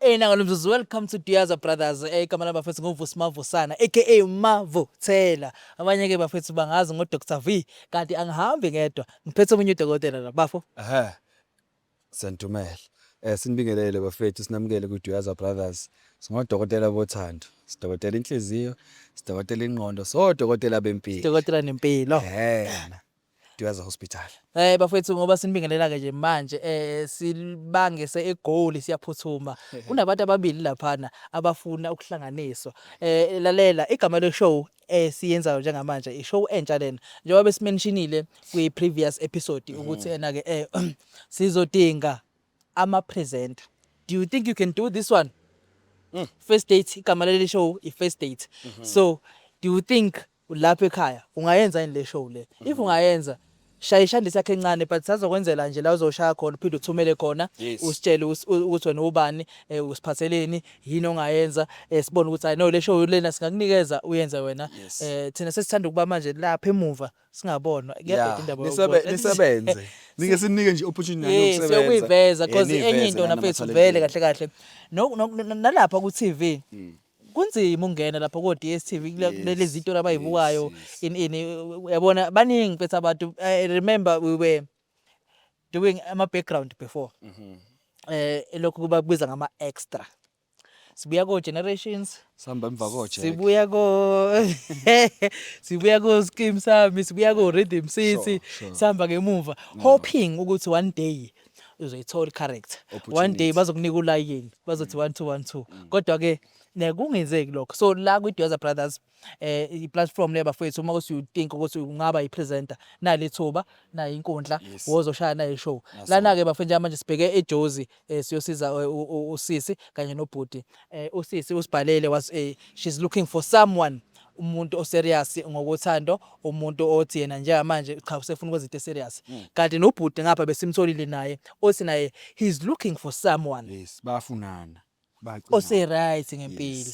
Nangalumzuzu, welcome to Diaza Brothers. Igama labafethu nguVusi Mavusana aka Mavuthela. Abanye ke bafethu bangazi ngoDr V, kanti angihambi ngedwa. Ngiphethe omunye udokotela la bafo. Sentumela. Sinibingelele bafethu sinamukele kuDuyaza Brothers. Singodokotela bothando. Sidokotela inhliziyo, sidokotela ingqondo, sodokotela bempilo. Udokotela nempilo. Duyaza Hospital. Bafethu ngoba sinibingelela ke nje manje sibangese eGoli siyaphuthuma. Kunabantu ababili laphana abafuna ukuhlanganiswa. Lalela igama le show siyenzayo njengamanje ishow entsha lena. Njengoba besimentionile kwi previous episode ukuthi ena ke sizodinga ama presenter. Do you think you can do this one? First date igama le show I first date. So do you think lapha ekhaya ungayenza yini le show le? If ungayenza shayishanda sakhe encane but sazokwenzela nje la uzoshaya khona uphinde uthumele khona usitshele ukuthi wena ubani usiphatheleni yini ongayenza sibone ukuthi I know le show lena singakunikeza uyenze wena thina sesithanda ukuba manje lapha emuva singabonwa kuyabheda indaba nisebenze nike sinike nje opportunity yokusebenza siyokuyiveza because enye into nafethu vele kahle kahle nalapha ku TV kunzima ungena lapha ko DStv lezi zinto labayibukayo yabona baningi bethu abantu. I remember we were doing ama background before lokho kuba kubiza ngama extra. Sibuya ko generations sihamba emva koje sibuya ko scheme sami sibuya ko rhythm city sihamba ngemuva hoping ukuthi one day uzoyithola correct, one day bazokunika ulayini bazothi 1212 kodwa ke nekungenzeki lokho. So la ku Diaza Brothers I platform le bafethu uma kuthi you think ukuthi ungaba I presenter nale thuba na inkundla wozoshaya na ishow lana ke bafethu manje sibheke eJozi siyosiza usisi kanye nobhuti. Usisi usibhalele was she's looking for someone, umuntu oserious ngokuthando, umuntu othi yena njengamanje cha usefuna ukwenza into serious. Kanti nobhuti ngapha besimtholile naye othi naye he's looking for someone bafunana ose right ngempilo,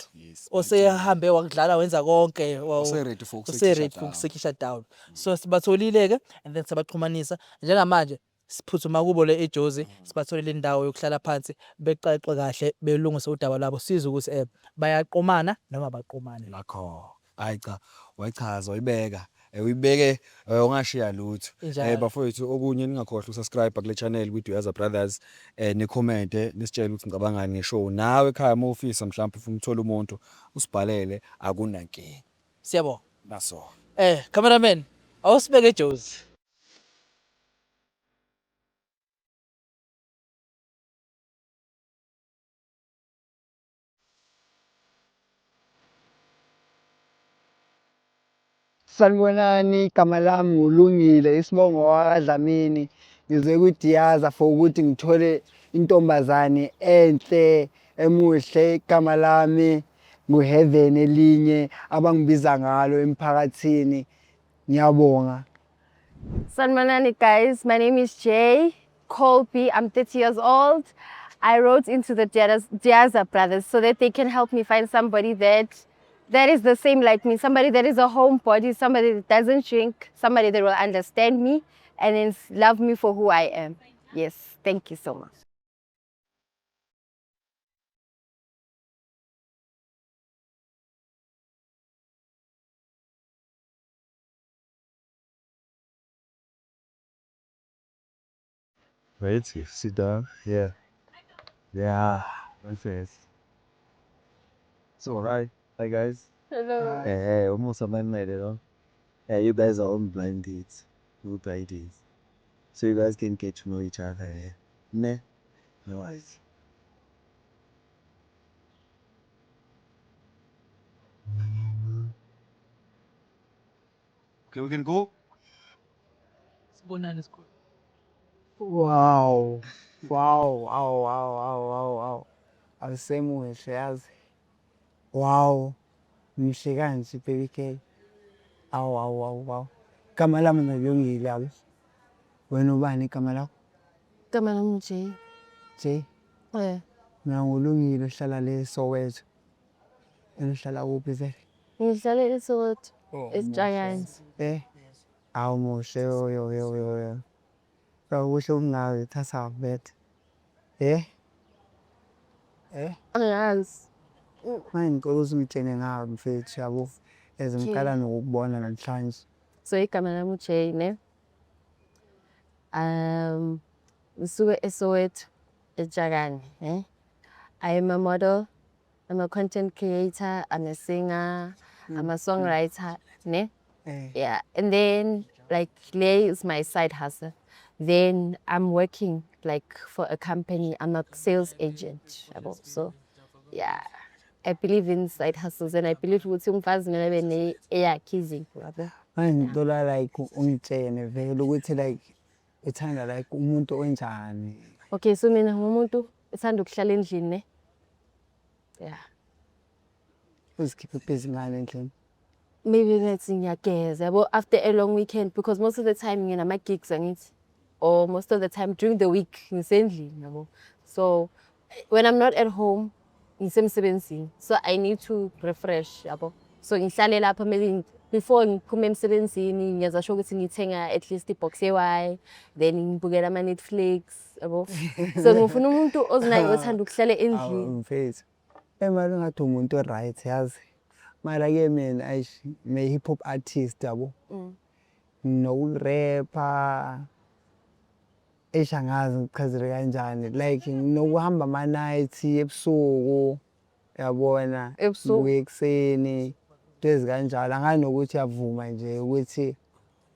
osehambe wakudlala wenza konke, ose-ready for ukusekisha down. So sibatholile ke and then sabaxhumanisa njengamanje siphuthuma kubo le eJozi sibatholile indawo yokuhlala phansi beqeqe kahle belungise udaba labo siza ukuthi bayaqomana noma baqomane lakho. Hayi cha wayichaza uyibeka uyibeke ungashiya lutho. Bafowethu okunye ningakhohlwa usubscribe kule channel ku Diaza Brothers ni comment nisitshela ukuthi ngicabangani ngeshow. Nawe ekhaya uma ufisa mhlawumbe ufuna ukuthola umuntu usibhalele akunankinga. Siyabona naso. Cameraman awusibeke eJozi. Sanibonani, igama lami uLungile Isibongo wakwaDlamini. Ngize kuDiaza for ukuthi ngithole intombazane enhle emuhle. Igama lami nguHeaven elinye abangibiza ngalo emphakathini. Ngiyabonga. Sanibonani guys, my name is Jay Colby. I'm 30 years old. I wrote into the Diaza Brothers so that they can help me find somebody that is the same like me, somebody that is a homebody, somebody that doesn't drink, somebody that will understand me and then love me for who I am. Yes, thank you so much. Wait, sit down. Yeah. That's it. It's alright. Hi guys. Hello. Hey, almost a man made it, huh? Yeah, you guys are on blind dates. No blind dates. So you guys can get to know each other. Ne? No worries. Okay, we can go. Sibonani sikhulu. Wow. Wow. Awusemuhle yazi. Wow. Mihle kanje baby K. Wow. Igama lami ngilungile yabo. Wena ubani igama lakho? Igama lami Jay. Jay. Mina ngulungile ohlala le Soweto. Wena uhlala kuphi vele? Ngihlala eSoweto. Giants. Awu muhle yo. Kusho ungawe thatha bet. Angazi. Manje ngicela ukuthi ungitshene ngayo mfethu yabo. As ngiqala nokukubona namhlanje. So igama lami uJay ne. Ngisuke eSoweto eJakane, eh? I am a model, I'm a content creator, I'm a singer, I'm a songwriter, ne? Yeah, and then like Lay is my side hustle. Then I'm working like for a company. I'm a sales agent. Yabo. So yeah, I believe in side hustles and I believe ukuthi umfazi kumele abe ne eyakhe izinto yabo. Manje ngicela like ungitshene vele ukuthi like ethanda like umuntu onjani. Okay, so mina ngumuntu ethanda ukuhlala endlini ne. Yeah. Uzikhiphe busy ngane endlini. Maybe let's ngiyageza yabo after a long weekend because most of the time nginama gigs angithi or most of the time during the week ngisendlini yabo. So when I'm not at home ngisemsebenzini. So I need to refresh yabo. So ngihlale lapha maybe before ngiphume emsebenzini ngiyaza sure ukuthi ngithenga at least ibox ye-wine then ngibukela ama Netflix yabo. So ngifuna umuntu ozinayo othanda ukuhlala endlini. Mfethu. Manje ngathi umuntu oright yazi. Mara ke mina me hip hop artist yabo. No rapper. Eshangazi ngichazile kanjani like nokuhamba ama nights ebusuku yabona buye ekseni lezi kanjalo anganokuthi yavuma nje ukuthi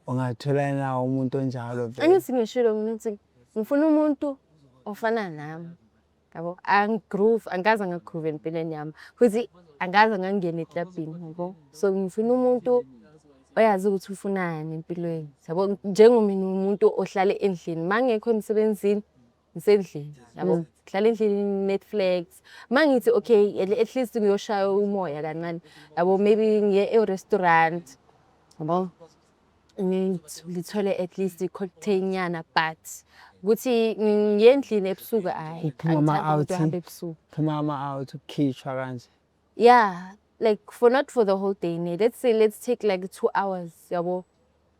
ungathola na umuntu onjalo vele. Angithi ngishilo ukuthi ngifuna umuntu ofana nami. Yabo angigroove angaze ngagroove empilweni yami futhi angaze ngangena eklabini yabo. So ngifuna umuntu oyazi ukuthi ufunani empilweni. Yabo njengomina umuntu ohlala endlini mangekho emsebenzini ngisendlini yabo. Hlala endlini Netflix. Mangithi okay at least ngiyoshaya umoya kancane. Yabo maybe ngiye e-restaurant. Yabo ngithole at least i-cocktail nyana but ukuthi ngiyendlini ebusuku hayi Phuma out ukhishwa kanje. Yeah, like not for the whole day. Let's say let's take like 2 hours yabo.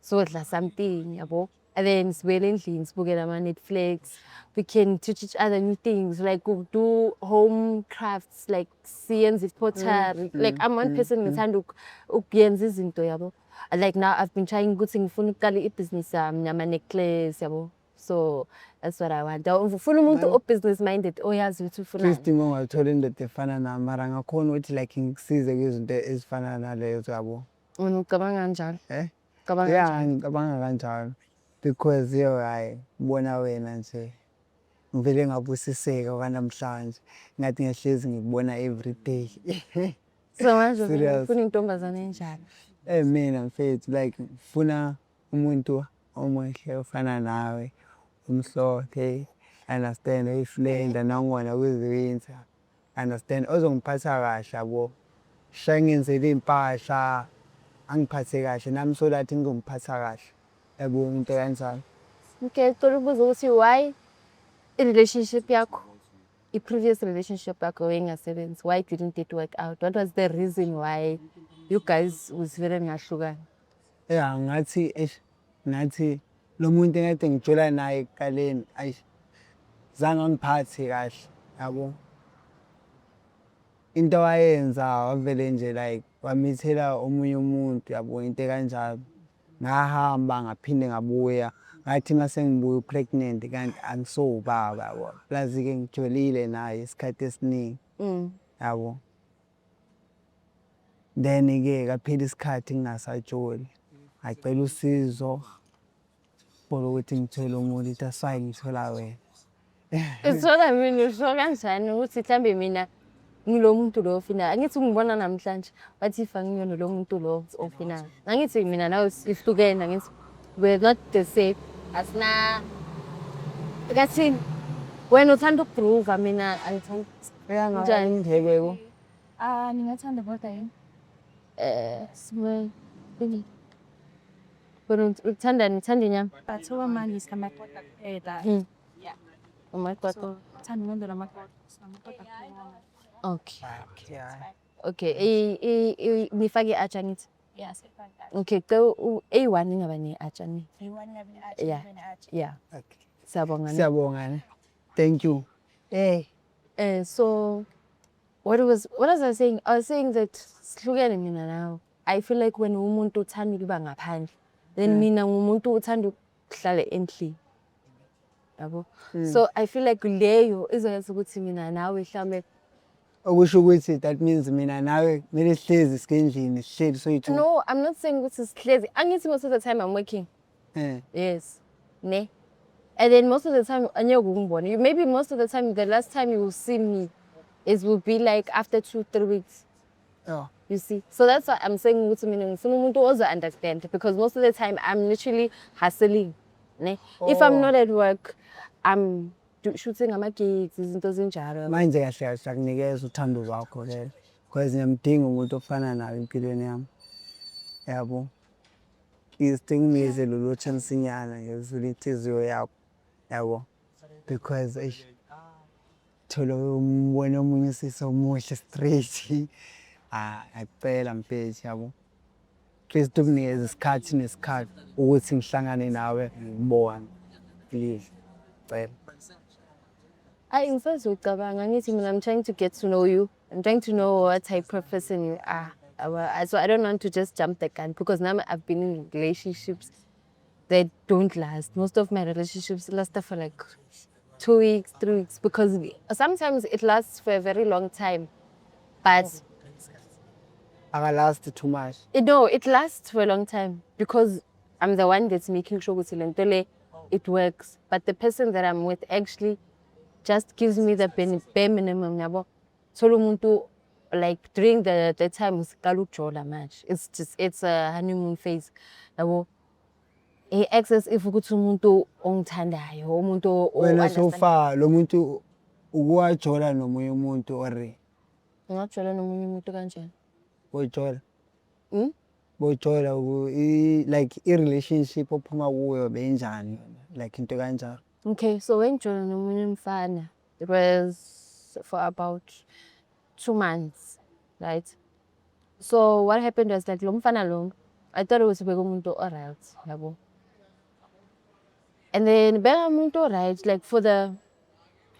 So something yabo. And then sibuyele endlini sibukela ama Netflix. We can teach each other new things like do home crafts like siyenza pottery. Like I'm one person ngithanda ukuyenza izinto yabo. Like now I've been trying ukuthi ngifuna ukuqala i-business yami nama necklace yabo. So that's what I want. Ufuna umuntu o-business minded oyazi ukuthi ufunani. First thing ongathola indoda efana nami mara ngakhona ukuthi like ngisize kwizinto ezifana nalezo yabo. Ngicabanga kanjalo. Ngicabanga Yeah, ngicabanga kanjalo because hayi ubona wena nje ngivele ngabusiseka kwanamhlanje ngathi ngiyahlezi ngikubona every day. So manje ufuna intombazane enjani? Mina mfethu like ngifuna umuntu omuhle ofana nawe umhlophe understand uyiflenda nangona kwizinto understand ozongiphatha kahle yabo. Shangenzele impahla angiphathe kahle nami so that ngizomphatha kahle. Yabo into kanjalo. Okay, ubuza ukuthi why i-relationship yakho i-previous relationship yakho engasebenzi why didn't it work out? What was the reason why you guys uzivele ngahlukana? Yeah, ngathi lo muntu engade ngijula naye ekaleni zange angiphathe kahle yabo. Into wayenza wavele nje like wamithela omunye umuntu yabo into kanjalo. Ngahamba ngaphinde ngabuya ngathi mase ngibuya pregnant kanti angisobaba yabo. Plus ke ngijolile naye isikhathi esiningi. Yabo. Then ke kaphela isikhathi ngingasajoli. Ngacela usizo ukuthi ngithole umuntu ithi aswayi ngithola wena. Ithola mina usho kanjani ukuthi mhlambe mina ngilo muntu lo ofina angithi ngibona namhlanje bathi ifa ngiyona lo muntu lo ofina angithi mina nawe sihlukene angithi we're not the same asina ngathi wena uthanda ukuprove mina angithandi Njani indlebeko? Ningathanda kodwa yini? Siwe bini wena uthanda inyama Bathoba manje sinamakota kuphela. Yeah. umakwakho Uthanda umuntu namakota kuphela. okay Yeah. okay nifake i-atsha ngithi Yeah, sefaka. okay A1 ingaba ne-atsha ni Eyiwani ngabe Yeah. athi. yeah Okay. siyabonga Siyabonga ne. Thank you. so what was I saying? I was saying that sihlukene mina nawe. I feel like when umuntu uthanda ukuba ngaphandle, then mina ngumuntu uthanda ukuhlala endlini. Yabo. So I feel like leyo izoyenza ukuthi mina nawe mhlambe Okusho ukuthi that means mina nawe kumele sihlezi sikendlini sihleli soyi-two. no, I'm not saying ukuthi sihlezi. Angithi most of the time I'm working. Eh. Yes. Ne. And then most of the time anyeke ukungibona. Maybe most of the time the last time you will see me will be like after 2-3 weeks. Oh. You see? So that's why I'm saying ukuthi mina ngifuna umuntu ozo understand because most of the time I'm literally hustling. Ne? If I'm not at work, I'm shooting ama-gigs, izinto ezinjalo. Manje kahle kahle akunikeza uthando lwakho lelo. Because ngiyamdinga umuntu ofana nawe empilweni yami. Yabo. Isithengise lolu chansinyana ngezulu inhliziyo yakho. Yabo. Because thola umbone omunye sisomuhle straight. Ayicela mfethu yabo. Please ukunikeza isikhathi nesikhathi ukuthi ngihlangane nawe ngibone. Please. Cela. Ngisazi ucabanga ngithi mina I'm trying to get to know you. I'm trying to know what type of person you are. So I don't want to just jump the gun because now I've been in relationships that don't last. Most of my relationships last for like 2 weeks, 3 weeks because sometimes it lasts for a very long time. But Last too much. it lasts for a long time because I'm the one that's making sure it works. But the person that I'm with actually just gives me the bare minimum. Yabo. Solo umuntu like during the time usiqala much. It's a honeymoon phase. Yabo. He acts as if ukuthi umuntu ongithandayo, umuntu Wena so far lo muntu ukuwajola nomunye umuntu or ungajola nomunye umuntu kanjani? bojola. Bojola like i-relationship ophuma kuyo benjani like into kanjalo. Okay, so when Jola nomunye mfana, it was for about 2 months, right? So what happened was like lo mfana lo, I thought it was umuntu alright, yabo. And then umuntu alright, like for the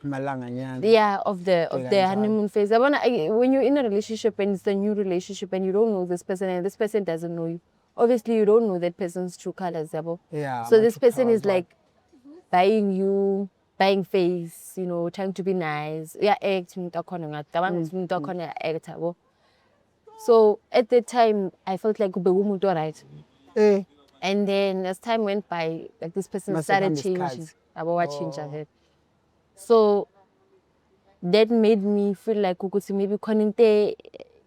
Malanga nyana. yeah of the honeymoon phase. When you're in a relationship and it's a new relationship and you don't know this person and this person doesn't know you, obviously you don't know that person's true colors, yabo. Yeah. So this person is like buying face, you know, trying to be nice. Yeah, act act. So at the time I felt like umuntu right. And then as time went by, like this person Must started have come changing. disguised. About change ahead. So that made me feel like ukuthi maybe khona into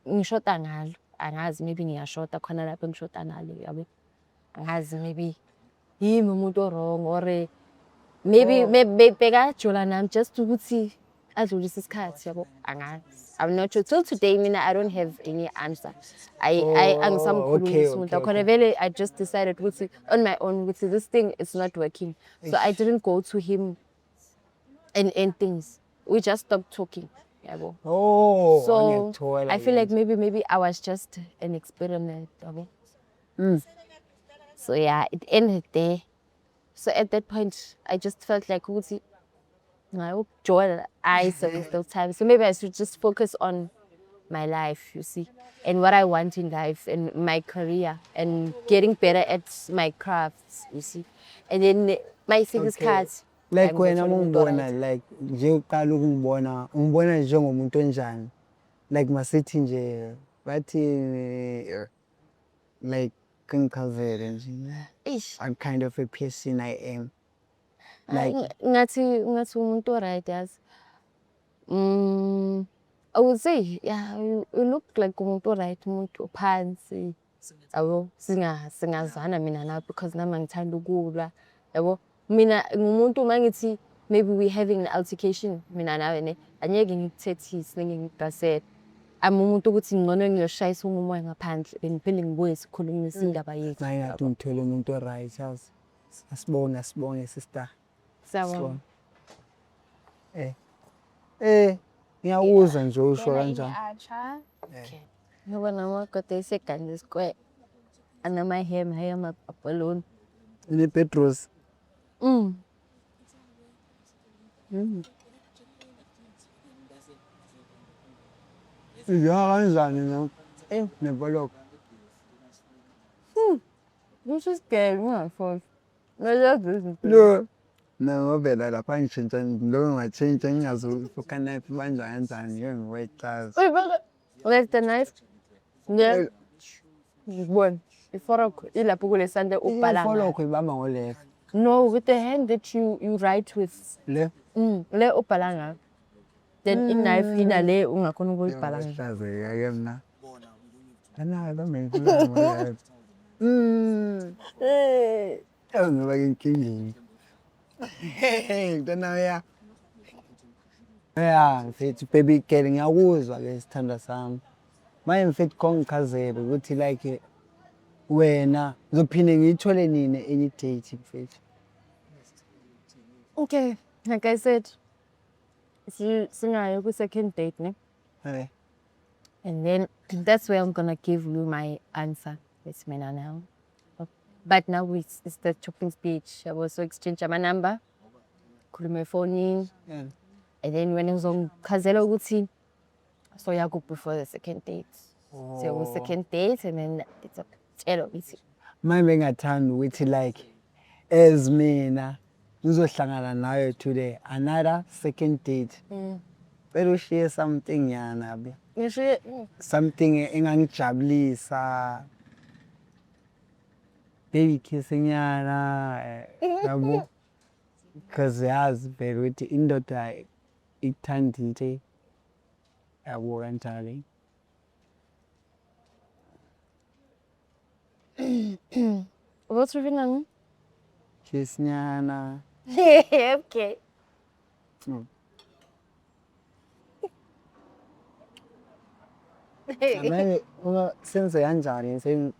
ngishota ngalo. Angazi maybe ngiyashota khona lapho ngishota ngalo yabo. Angazi maybe yimi umuntu wrong or maybe bekajola nami just ukuthi adlulise isikhathi yabo. Angazi. I'm not sure. Till today, I don't have any answer. I just decided on my own this thing is not working. So I didn't go to him and things. We just stopped talking. Yabo. Oh. So I feel like maybe I was just an experiment. Yabo. So yeah, it ended there. So at that point, I just felt like I hope Joel eyes waste of time. So maybe I should just focus on my life, you see, and what I want in life and my career and getting better at my crafts, you see. And then my things cards. Like wena ungibona like nje uqala ungibona njengomuntu onjani. Like masithi nje bathi like kingichazele nje. I'm kind of a person I am. Like ngathi umuntu right yazi. I would say yeah, you look like umuntu right, umuntu phansi. Yabo singazana mina nawe because nami ngithanda ukulwa. Yabo mina ngumuntu mangithi maybe we having an altercation mina nawe ne anyeke ngikuthethise ngingibhasela. Umuntu ukuthi ngcono ngiyoshayisa umoya ngaphandle bengiphinde ngibuye sikhulumise indaba yethu. Ngathi ngithole umuntu right yazi. Asibonge sister. Sawubona. Ngiyawuza nje usho kanjani. Okay. Ngoba namagoda eseganda square. Anamahema amabhaloni. Ni Petros. Ya kanjani na? Neboloko. I'm so scared. Ungafoli. Ngayazi izinto. Lo. Na ngobela lapha ngishintsha lo ngatshintsha ngingazuka knife manje kanjani ngeke ngiweclass. Left the knife. Yeah. Ngibona. Iforok ilapho kule sande ubhala ngayo. Follow ibamba ngo left. No, with the hand that you write with. Le. Le ubhala ngayo. Then i-knife ina le ungakhona ukuyibhala ngayo. Hlazeka ke mina. Ana lo mengilanga. Ngiba inkingi. Ngidana ya. Ya, mfethu baby girl ngiyakuzwa ke sithanda sami. Manje mfethu kongichazele ukuthi like wena ngizophinde ngiyithole nini enye date mfethu. Okay, like I said, singayo ku second date, ne? And then that's where I'm gonna give you my answer. It's me now. But now it's the chopping speech. I also exchange my number. Khulume phone. And then when ngizongchazela ukuthi so yakuphi before the second date. So we second date and then it's a tshelo ukuthi Manje bengathanda ukuthi like as mina ngizohlangana nawe today another second date. Pero share something yana be. ngisho Something engangijabulisa. Baby kissing yana yabo. Because yazi vele ukuthi indoda ithanda into yabo kanjalo. what's your name? Kiss nyana. Okay. Manje uma senze kanjani sen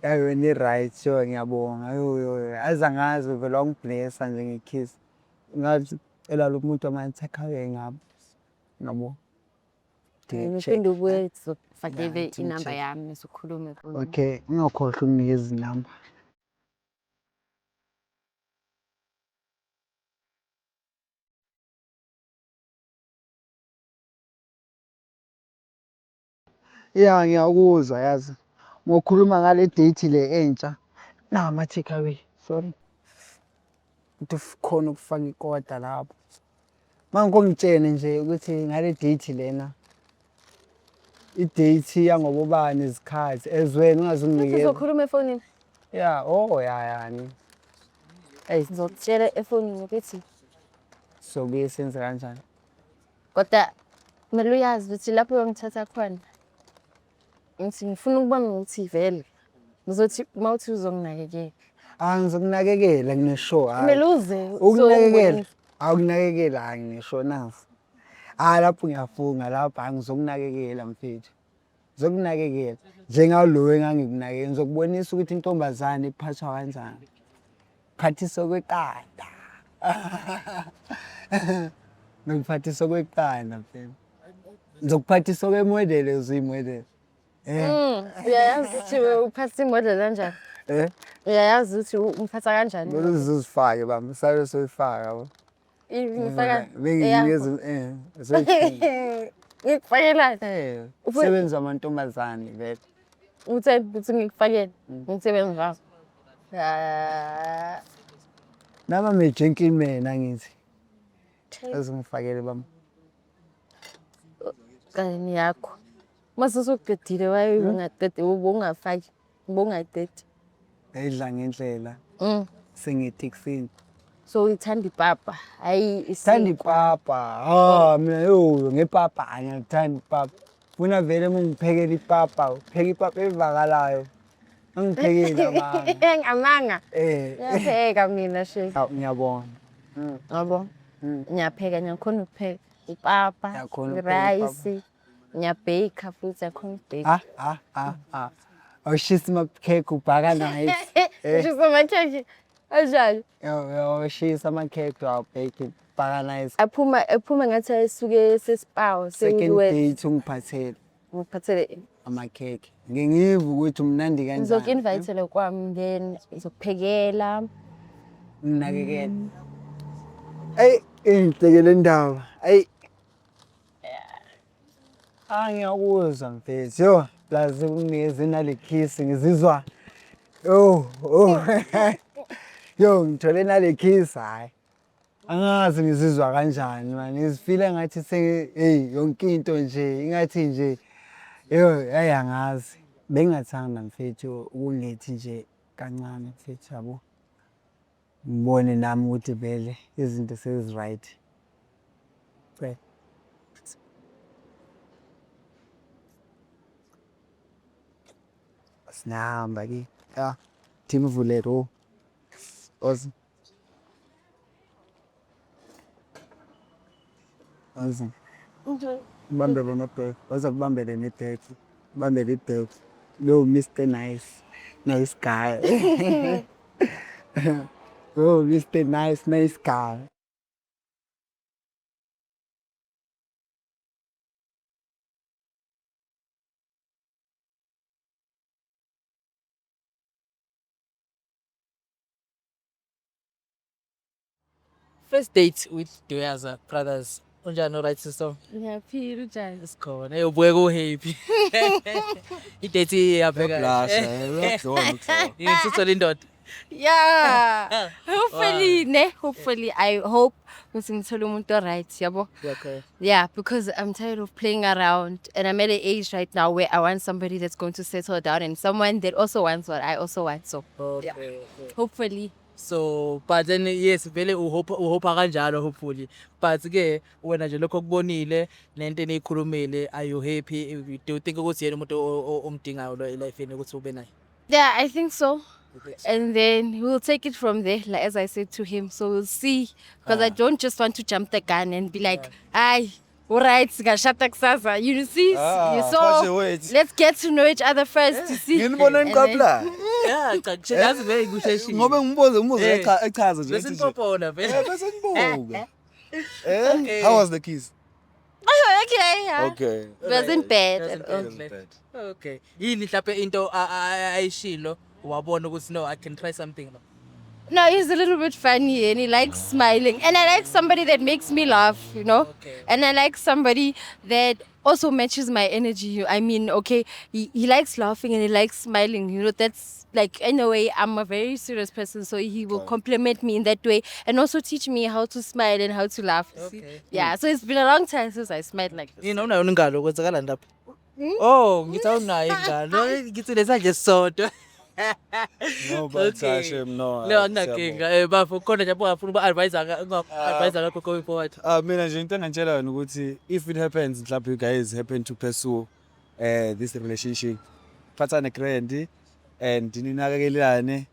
yayo ni right so ngiyabonga yo azangazi vele ungiblessa nje ngekiss ngathi elalo umuntu amanje ekhaya ngabo Ngiphinde ubuye sizofakele inamba yami sikhulume kuyo. okay ngingakhohlwa ukunikeza inamba ya ngiyakuzwa yazi ngokhuluma ngale date le entsha na ama takeaway sorry ukuthi khona ukufaka ikoda lapho manje ngongitshene nje ukuthi ngale date lena i-date yangobani izikhathi ezwena ungazunginikeza Sizokhuluma efonini. ya oh ya yani hey Ngizokutshela efonini ukuthi sobuye senze kanjani kodwa kumele uyazi ukuthi lapho uyongithatha khona. Ngithi ngifuna ukubona ukuthi vele ngizothi mawuthi uzonginakekela. angizokunakekela ngineshow Kumele uze ukunakekela awukunakekela angisho nazi lapho ngiyafunga lapho angizokunakekela mfethu ngizokunakekela njengalo engangikunakekela ngizokubonisa ukuthi intombazane iphathwa kanjani phathiso kweqanda ngiphathiso kweqanda mfethu ngizokuphathisa kwemodel uzimodel uyayazi ukuthi uphatha imodel kanjani? Uyayazi ukuthi umphatha kanjani? uzifake bami sale soyifaka yabo Ngifaka bengiyeza ngikufakela usebenza amantombazane vele ukuthi ngikufakele umsebenzi wakho. naba me gentleman angithi azingifakele bami Kani yakho. Mase sokuqedile waye ungaqedi ubungafaki ubungayidedi. ayidla ngendlela sengithixini So ithanda ipapa hayi thanda ipapa mina yo ngepapa ngiyithanda ipapa funa vele ungiphekela ipapa upheka ipapa evakalayo angiphekela mama ngamanga yapheka mina she ngiyabona yabo ngiyapheka ngiyakhona ukupheka ipapa Uyakhona ukupheka rice ngiyabheka futhi yakhona ukubheka awushisa amakhekhe ubhaka naye Shisa amakhekhe ajali awushisa amakhekhe awubheke ubhaka naye aphuma ngathi ayisuke sesipawu second date ungiphathele ngiphathele amakhekhe ngingiva ukuthi umnandi kanjani ngizoku-invite kwami then ngizokuphekela nginakekela hey ngibhekele indaba hey Ngiyakuzwa mfethu. Yo, lazi unginikeze nale kiss ngizizwa. Yo, ngithole nale kiss hayi. Angazi ngizizwa kanjani man. Ngizifile ngathi yonke into nje ingathi nje angazi. Bengingathanda mfethu ukungithi nje kancane mfethu yabo. Ngibone nami ukuthi vele izinto sezi-right. Sinahamba ke. Ya, Team Vulero. Awesome. Bambe bona bhek. Waza kubambele nebhek. Bambele ibhek. Lo Mr. Nice guy. Oh, Mr. Nice guy. First date with Dweaza Brothers. Unjani right sister? Ngiyaphila unjani? Sikhona. Ubuye ku happy. I-date yapheka. Uyakudlona Yisithola indoda. Yeah. Hopefully I hope ukuthi ngithole umuntu right, yabo. Okay. Yeah, because I'm tired of playing around and I'm at an age right now where I want somebody that's going to settle down and someone that also wants what I also want. So, yeah. Hopefully. So but then yes vele uhopa kanjalo hopefully but ke wena nje lokho kubonile lento enikhulumile are you happy do you think ukuthi yena umuntu omdingayo lo life yeni ukuthi ube naye? Yeah, I think so. And then we'll take it from there, like as I said to him. So we'll see. Because I don't just want to jump the gun and be like, "Aye, all right, kusasa." You see? So let's get to know each other first to see. Nginibona niqapla. Yeah, cha yazi vele kusheshile. Ngobe umbuzo echaza nje. Bese nipopona vele. Bese nibuka. How was the kiss? Okay, yeah. Okay. Wasn't bad Wasn't at all. bad. Okay. Yini mhlawumbe into ayishilo wabona ukuthi no I can try something no. No, he's a little bit funny and he likes smiling. And I like somebody that makes me laugh, you know? Okay. And I like somebody that also matches my energy. I mean, okay, he likes laughing and he likes smiling. You know, that's like, in a way, I'm a very serious person. So he will compliment me in that way and also teach me how to smile and how to laugh. You see? Okay. Yeah, so it's been a long time since I smiled like this. Yini unayo ingalo kwenzakala ndapha? Oh, ngithi awunayo ingalo. Ngithi lesanje sodwa. No, but Sasha, no. No, anginakinga. Bafo khona nje abungafuna uba-advise ngakho going forward. Mina nje into engitshela yona ukuthi if it happens mhlawumbe you guys happen to pursue this relationship phathane grand and ninakekelane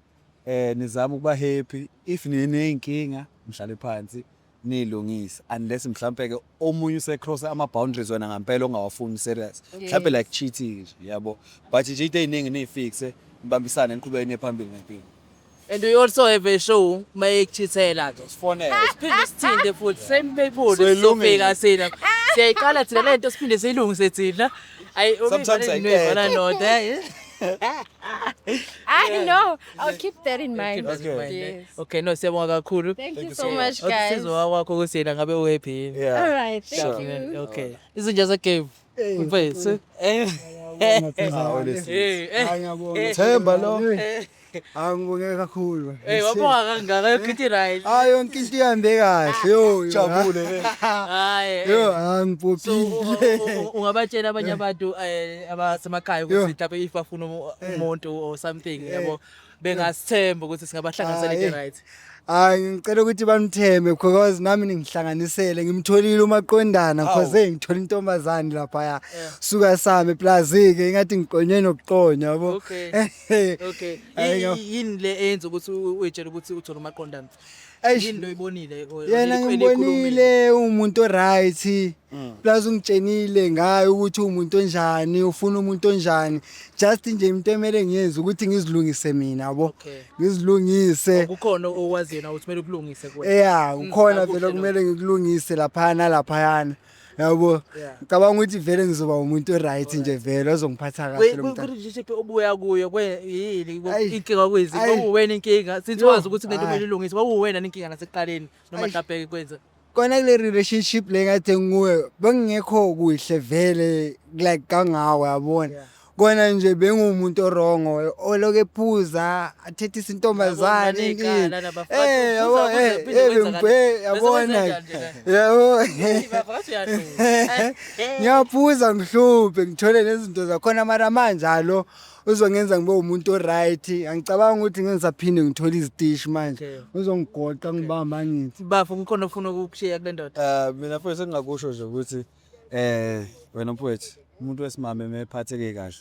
nizama ukuba happy if nineyinkinga mhlale phansi nilungisa unless mhlawumbe ke omunye use cross ama boundaries wena ngempela ongawafuni serious mhlawumbe like cheating yabo but nje into eziningi nifixe mbambisane niqhubeke nephambili ngempilo. And we also have a show mayekuchithela ke. Sifonele. Siphinde sithinde futhi same people sofika sina. Siyayiqala thina lento siphinde siyilungise thina. Sometimes I get. I know. I'll keep that in mind. Okay. Yes. Okay, no siyabonga kakhulu. Thank you so much, guys. Sizwa wakho ukuthi yena ngabe uhappy yini. Yeah. All right. Thank Sure. you. Okay. Izinja zegame. Mfethu. Themba lo. Angibonge kakhulu. Wabonga kangaka yokithi right. Hayi yonke into ihambe kahle yo. Jabule. Hayi. Yo, So angipopile. ungabatshela abanye abantu abasemakhaya ukuthi mhlawumbe if bafuna umuntu or something yabo bengasithemba ukuthi singabahlanganisela into right. Hayi ngicela ukuthi banitheme because nami ngihlanganisele ngimtholile umaqondana because ngithola intombazane lapha ya suka sami plus ke ngathi ngiqonye nokuqonya yabo. Okay. Okay. Yini le enza ukuthi uyitshela ukuthi uthola umaqondana? Yini lo ibonile Yena ngibonile umuntu oright plus ungitshenile ngayo ukuthi umuntu onjani ufuna umuntu onjani just nje into emele ngiyenze ukuthi ngizilungise mina yabo. Okay. Ngizilungise. Kukhona owaziyo na ukuthi kumele ukulungise kuwena. Yeah, ukhona vele kumele ngikulungise lapha nalaphayana. Yabo. Ngicabanga ukuthi vele ngizoba umuntu oright nje vele ozongiphatha kahle lo mntana. Relationship obuya kuyo yini inkinga kwezi uwena inkinga sithi wazi ukuthi lento kumele ilungise wawuwena inkinga nasekuqaleni noma mhlawumbe kwenza kona kule relationship le kade nguwe bengekho kuhle vele like kangawe yabona kona nje bengumuntu orongo oloke ephuza athethisa intombazane yabona yabo ngiyaphuza ngihluphe ngithole nezinto zakhona mara manje alo uzongenza ngibe umuntu oright angicabanga ukuthi ngizaphinde ngithole izitishi manje uzongigoqa ngibamba ngithi Bafo kukhona ofuna ukushiya kule ndoda. Mina mfowethu engingakusho nje ukuthi wena mfowethu umuntu wesimame emephatheke kahle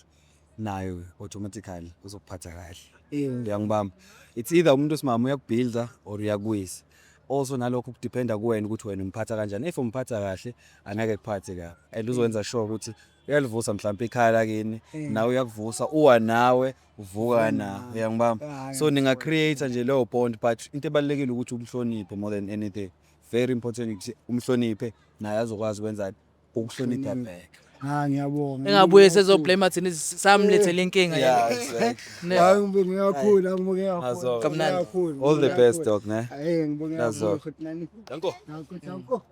nayo automatically uzokuphatha kahle. Uyangibamba. It's either umuntu wesimame uyakubuilda or uyakuwisa. Also nalokho kudependa kuwena ukuthi wena umphatha kanjani. If umphatha kahle angeke kuphathe kahle. And uzokwenza sure ukuthi uyalivusa mhlawumbe ikhaya lakini nawe uyakuvusa uwa nawe uvuka na uyangibamba. So ninga create nje leyo bond but into ebalekile ukuthi umhloniphe more than anything. Very important ukuthi umhloniphe naye azokwazi ukwenza ukuhlonipha back. Ngiyabonga. Engabuye sezoblame athini samlethele inkinga Yeah, yabo. Hayi ngibonge kakhulu ngibonge kakhulu. Kamnandi. All the best dog ne. Hayi ngibonge That's all. kakhulu nani. Danko. Danko.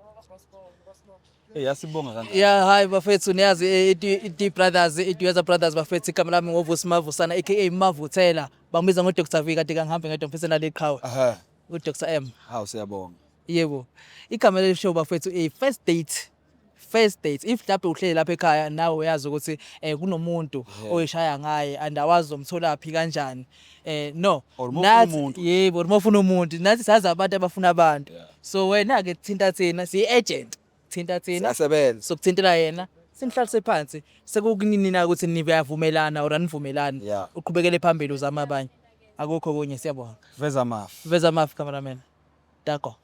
Yasibonga kanjani? Yeah, hi bafethu niyazi iD Brothers, iDuyaza Brothers bafethu igama lami ngovusi Mavusana aka Mavuthela. Bangibiza ngo Dr. V kade kangihambe ngedwa mfisa nale iqhawe. Aha. U Dr. M. Hawu siyabonga. Yebo. Igama le show bafethu first date. First date if lapho uhleli lapha ekhaya nawe uyazi ukuthi kunomuntu oyishaya ngaye andawazi umthola phi kanjani no yebo umofuna umuntu nathi sazi abantu abafuna abantu so wena ke thinta thina si agent thinta thina Siyasebenza. sokuthintela yena simhlalise phansi sekukunini na ukuthi niyavumelana or anivumelani uqhubekele phambili uzama abanye akukho kunye siyabonga Veza mafu. veza mafu cameraman Dako.